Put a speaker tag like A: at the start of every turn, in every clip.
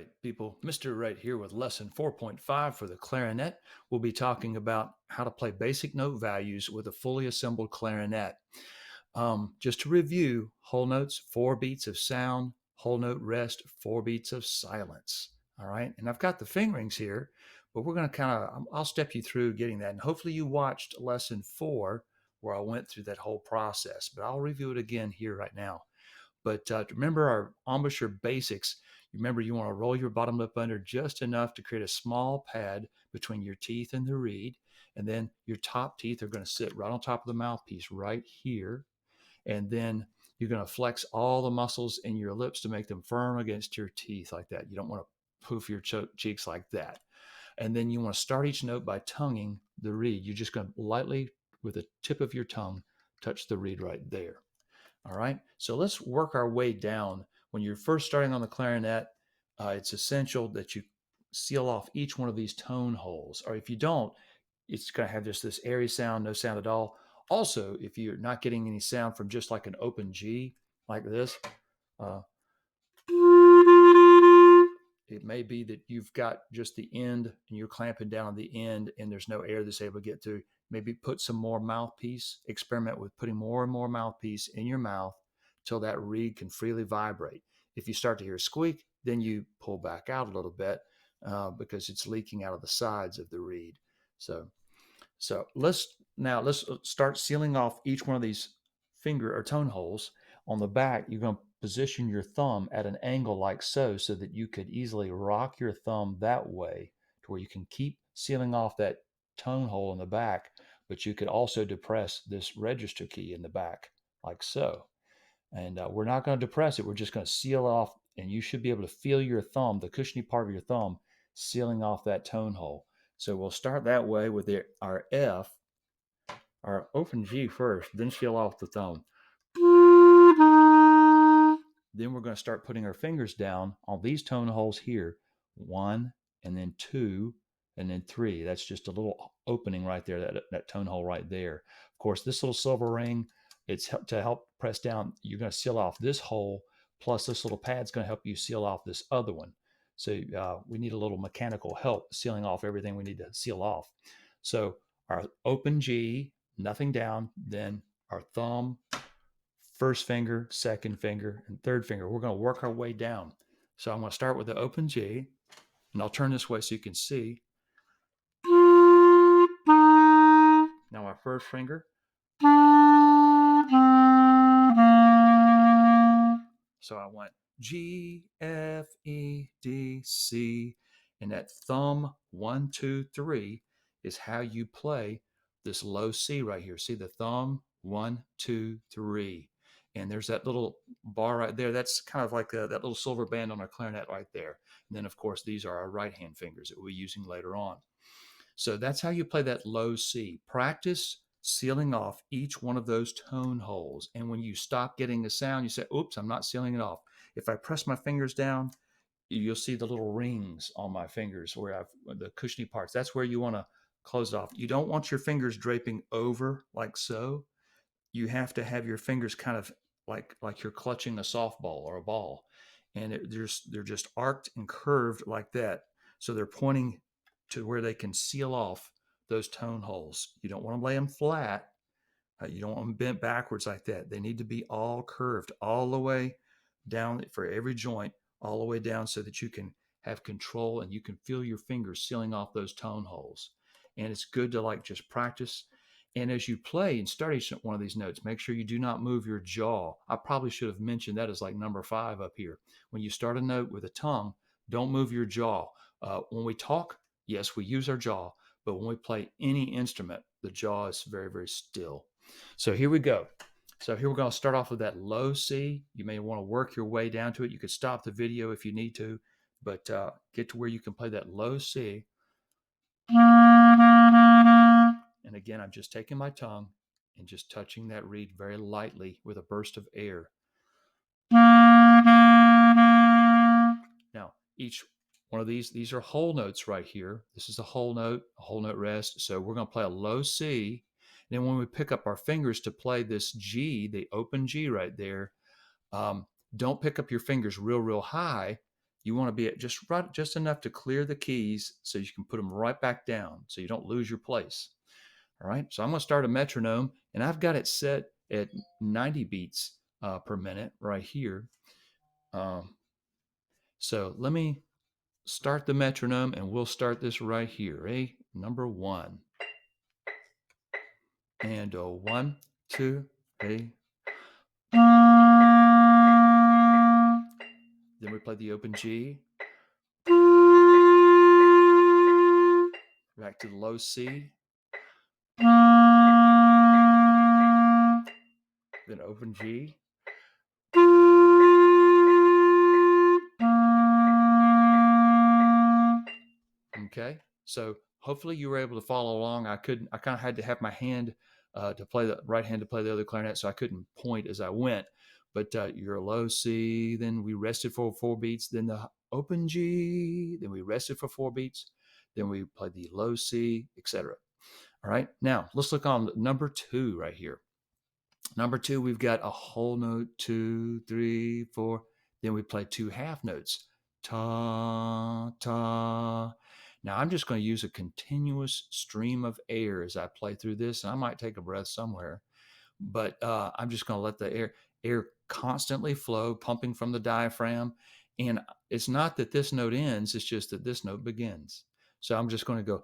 A: right, people. Mr. Right here with lesson 4.5 for the clarinet. We'll be talking about how to play basic note values with a fully assembled clarinet. Just to review, whole notes, 4 beats of sound, whole note rest, 4 beats of silence. All right, and I've got the fingerings here, but we're going to I'll step you through getting that. And hopefully you watched lesson 4 where I went through that whole process, but I'll review it again here right now. But remember our embouchure basics. Remember, you want to roll your bottom lip under just enough to create a small pad between your teeth and the reed. And then your top teeth are going to sit right on top of the mouthpiece right here. And then you're going to flex all the muscles in your lips to make them firm against your teeth like that. You don't want to poof your cheeks like that. And then you want to start each note by tonguing the reed. You're just going to lightly, with the tip of your tongue, touch the reed right there. All right, so let's work our way down. When you're first starting on the clarinet, it's essential that you seal off each one of these tone holes, or if you don't, it's going to have just this airy sound, no sound at all. Also, if you're not getting any sound from just like an open G like this, uh, it may be that you've got just the end and you're clamping down on the end and there's no air that's able to get through. Maybe put some more mouthpiece, experiment with putting more and more mouthpiece in your mouth till that reed can freely vibrate. If you start to hear a squeak, then you pull back out a little bit because it's leaking out of the sides of the reed. So let's start sealing off each one of these finger or tone holes. On the back, you're going to position your thumb at an angle like so that you could easily rock your thumb that way to where you can keep sealing off that tone hole in the back, but you could also depress this register key in the back like so. And we're not going to depress it. We're just going to seal off, and you should be able to feel your thumb, the cushiony part of your thumb, sealing off that tone hole. So we'll start that way with our F, our open G first, then seal off the thumb. Then we're going to start putting our fingers down on these tone holes here. 1, and then 2, and then 3. That's just a little opening right there, that tone hole right there. Of course, this little silver ring, it's to help press down. You're going to seal off this hole, plus this little pad's going to help you seal off this other one. So we need a little mechanical help sealing off everything we need to seal off. So our open G, nothing down, then our thumb, first finger, second finger, and third finger. We're going to work our way down. So I'm going to start with the open G, and I'll turn this way so you can see. Now my first finger. So I went G, F, E, D, C, and that thumb 1, 2, 3 is how you play this low C right here. See the thumb 1, 2, 3. And there's that little bar right there. That's kind of like that little silver band on our clarinet right there. And then, of course, these are our right hand fingers that we'll be using later on. So that's how you play that low C. Practice sealing off each one of those tone holes. And when you stop getting the sound, you say, oops, I'm not sealing it off. If I press my fingers down, you'll see the little rings on my fingers where I've the cushiony parts. That's where you want to close it off. You don't want your fingers draping over like so. You have to have your fingers kind of like you're clutching a softball or a ball. And they're just arced and curved like that. So they're pointing to where they can seal off those tone holes. You don't want to lay them flat. You don't want them bent backwards like that. They need to be all curved all the way down for every joint, all the way down so that you can have control and you can feel your fingers sealing off those tone holes. And it's good to like just practice. And as you play and start each one of these notes, make sure you do not move your jaw. I probably should have mentioned that as like number 5 up here. When you start a note with a tongue, don't move your jaw. When we talk, yes, we use our jaw, but when we play any instrument, the jaw is very, very still. So here we go. So here we're going to start off with that low C. You may want to work your way down to it. You could stop the video if you need to, but get to where you can play that low C. And again, I'm just taking my tongue and just touching that reed very lightly with a burst of air. Now, each one of these are whole notes right here. This is a whole note rest. So we're going to play a low C. And then when we pick up our fingers to play this G, the open G right there, don't pick up your fingers real high. You want to be at just enough to clear the keys so you can put them right back down so you don't lose your place. All right, so I'm going to start a metronome, and I've got it set at 90 beats per minute right here. So let me start the metronome, and we'll start this right here. Number 1. And 1, 2, 3. Then we play the open G. Back to the low C. Then open G. Okay, so hopefully you were able to follow along. I kind of had to have my hand to play the right hand to play the other clarinet, so I couldn't point as I went. But you're a low C, then we rested for 4 beats, then the open G, then we rested for 4 beats, then we played the low C, etc. All right, now let's look on number 2 right here. Number 2, we've got a whole note, 2, 3, 4. Then we play 2 half notes, ta, ta. Now I'm just going to use a continuous stream of air as I play through this. And I might take a breath somewhere, but I'm just going to let the air constantly flow, pumping from the diaphragm. And it's not that this note ends, it's just that this note begins. So I'm just going to go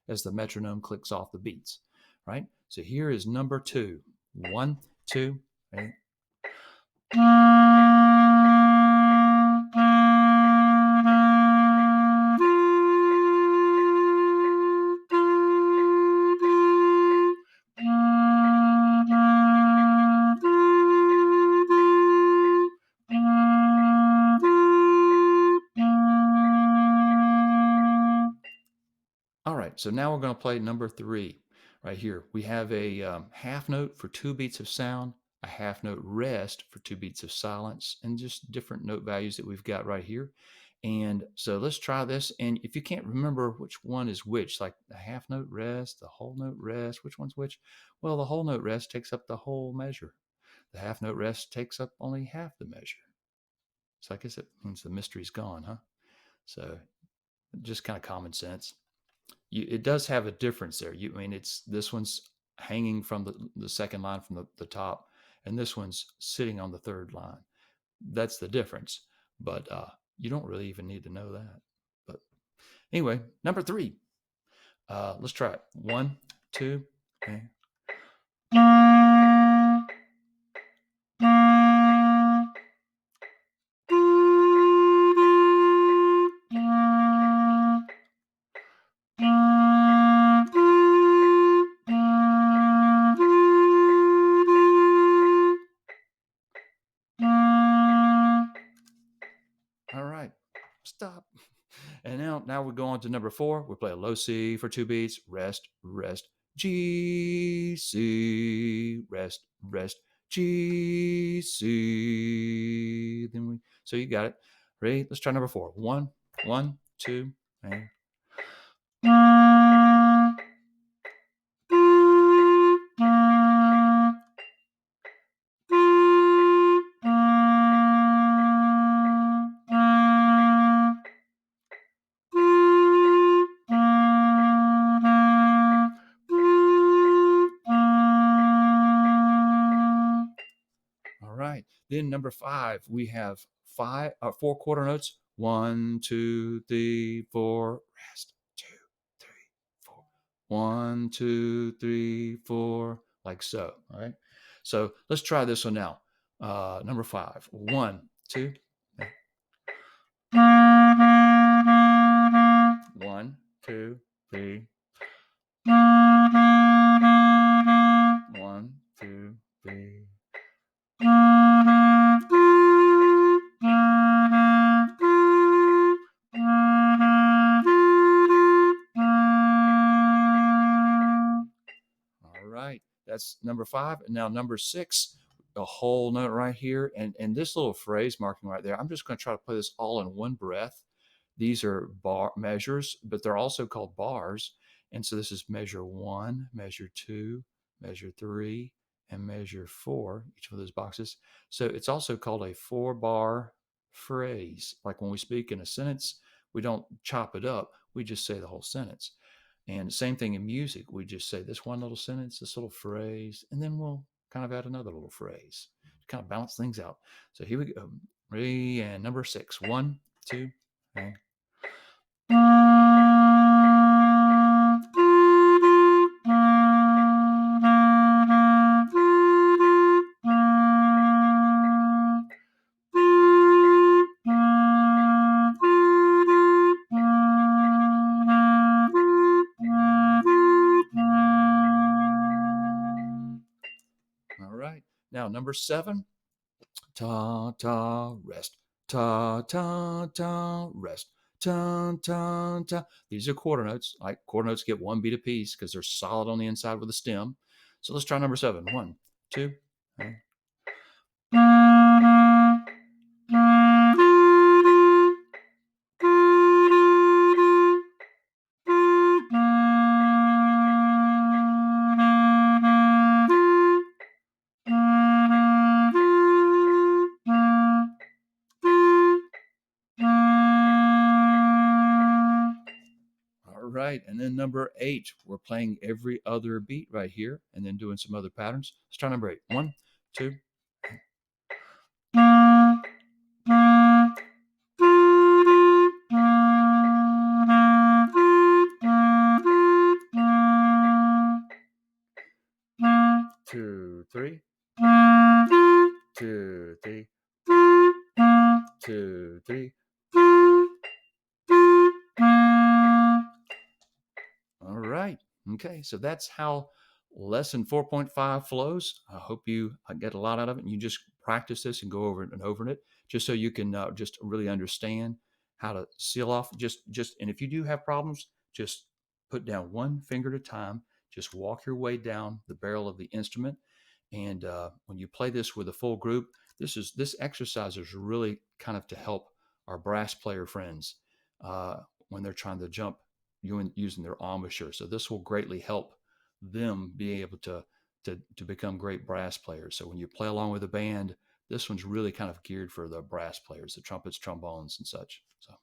A: as the metronome clicks off the beats, right? So here is number 2. 1, 2, 3. All right, so now we're going to play number 3 right here. We have a half note for 2 beats of sound, a half note rest for 2 beats of silence, and just different note values that we've got right here. And so let's try this. And if you can't remember which one is which, like the half note rest, the whole note rest, which one's which? Well, the whole note rest takes up the whole measure. The half note rest takes up only half the measure. So I guess it means the mystery's gone, huh? So just kind of common sense. It does have a difference there. I mean, it's this one's hanging from the second line from the top, and this one's sitting on the third line. That's the difference. But you don't really even need to know that. But anyway, number 3. Let's try it. 1, 2, okay. All right, stop. And now we go on to number 4. We play a low C for 2 beats, rest, rest, G, C, rest, rest, G, C. So you got it. Ready? Let's try number 4. 1, 1, 2, and. Then number 5, we have 4 quarter notes. 1, 2, 3, 4. Rest. 2, 3, 4. 1, 2, 3, 4. Like so. All right. So let's try this one now. Number 5. 1, 2. 1, 2, 3. 1, 2, 3. All right, that's number 5. And now number 6, a whole note right here. And this little phrase marking right there, I'm just going to try to play this all in one breath. These are bar measures, but they're also called bars. And so this is measure 1, measure 2, measure 3, and measure 4, each of those boxes. So it's also called a 4-bar phrase. Like when we speak in a sentence, we don't chop it up, we just say the whole sentence. And same thing in music, we just say this one little sentence, this little phrase, and then we'll kind of add another little phrase to kind of balance things out. So here we go. Ready, and number 6. 1, 2, 3. All right. Now, number 7, ta, ta, rest. Ta, ta, ta, rest. Ta, ta, ta. These are quarter notes. Like quarter notes get 1 beat apiece because they're solid on the inside with a stem. So let's try number 7. 1, 2, 3. All right. And then number 8, we're playing every other beat right here and then doing some other patterns. Let's try number 8. 1, 2. 2, 3. 2, 3. 2, 3. All right. Okay. So that's how lesson 4.5 flows. I hope you get a lot out of it, and you just practice this and go over it and over it, just so you can just really understand how to seal off. And if you do have problems, just put down one finger at a time. Just walk your way down the barrel of the instrument, and when you play this with a full group, this exercise is really kind of to help our brass player friends uh, when they're trying to jump using their embouchure. So this will greatly help them be able to become great brass players. So when you play along with a band, this one's really kind of geared for the brass players, the trumpets, trombones, and such. So